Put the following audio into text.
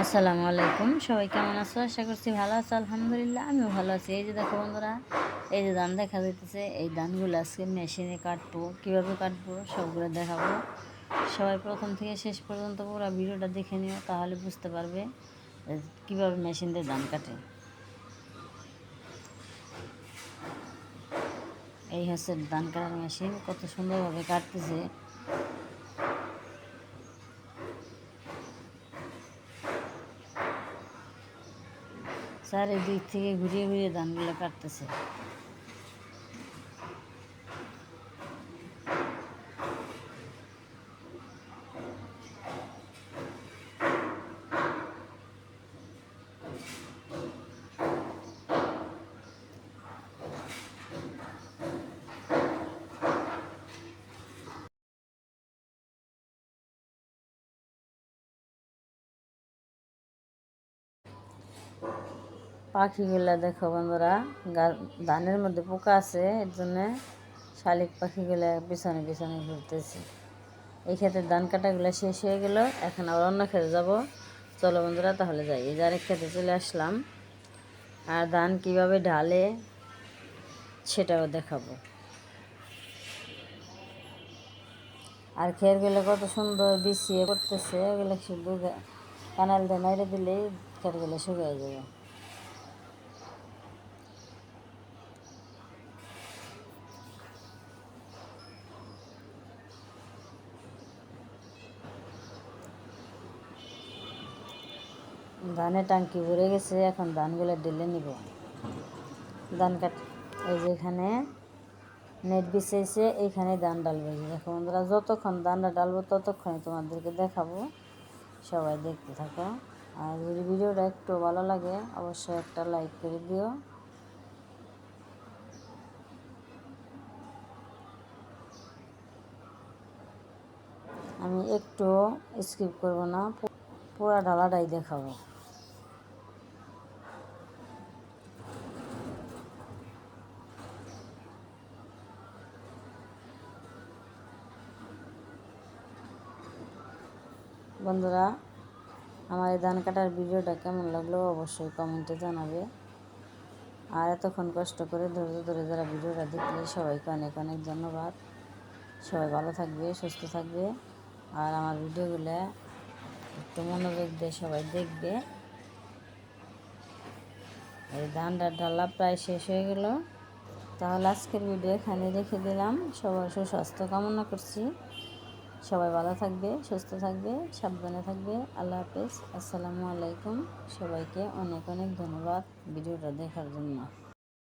আসসালামু আলাইকুম। সবাই কেমন আছো? আশা করছি ভালো আছো। আলহামদুলিল্লাহ আমিও ভালো আছি। এই যে দেখো বন্ধুরা, এই যে ধান দেখা যাইতেছে, এই ধানগুলো আজকে মেশিনে কাটবো। কীভাবে কাটবো সবগুলো দেখাবো। সবাই প্রথম থেকে শেষ পর্যন্ত পুরো ভিডিওটা দেখে নিও, তাহলে বুঝতে পারবে কীভাবে মেশিন দিয়ে ধান কাটে। এই হচ্ছে ধান কাটার মেশিন, কত সুন্দরভাবে কাটতেছে। চারিদিক থেকে ঘুরিয়ে ঘুরিয়ে ধানগুলো কাটতেছে। পাখিগুলা দেখো বন্ধুরা, ধানের মধ্যে পোকা আছে, এর জন্যে শালিক পাখিগুলা পিছনে পিছনে ঘুরতেছে। এই ক্ষেতের ধান কাটাগুলো শেষ হয়ে গেল, এখন আবার অন্য খেতে যাব। চলো বন্ধুরা তাহলে যাই। এই যে আরেক খেতে চলে আসলাম, আর ধান কিভাবে ঢালে সেটাও দেখাবো। আর খেরগুলো কত সুন্দর বিছিয়ে করতেছে, ওগুলো শুধু কানাল দিয়ে নাইড়ে দিলেই খেরগুলো শুকিয়ে যাবে। ধানের টাঙ্কি ভরে গেছে, এখন ধানগুলো ঢেলে নিব। ধান কাট এই যে এখানে নেট বিছাইছে, এইখানে ধান ডালবে। দেখো বন্ধুরা, যতক্ষণ ধানটা ডালবো ততক্ষণই তোমাদেরকে দেখাবো। সবাই দেখতে থাকো। আর যদি ভিডিওটা একটু ভালো লাগে অবশ্যই একটা লাইক করে দিও। আমি একটু স্কিপ করব না, পুরা ঢালাটাই দেখাবো। বন্ধুরা, আমার এই ধান কাটার ভিডিওটা কেমন লাগলো অবশ্যই কমেন্টে জানাবে। আর এতক্ষণ কষ্ট করে ধৈর্য ধরে যারা ভিডিওটা দেখলে সবাইকে অনেক অনেক ধন্যবাদ। সবাই ভালো থাকবে, সুস্থ থাকবে। আর আমার ভিডিওগুলো একটু মনোযোগ দিয়ে সবাই দেখবে। এই ধানটা ঢালা প্রায় শেষ হয়ে গেল। তাহলে আজকের ভিডিও এখানে রেখে দিলাম। সবার সুস্বাস্থ্য কামনা করছি। সবাই ভালো থাকবে, সুস্থ থাকবে, সাবধানে থাকবে। আল্লাহ হাফেজ। আসসালামু আলাইকুম। সবাইকে অনেক অনেক ধন্যবাদ ভিডিওটা দেখার জন্য।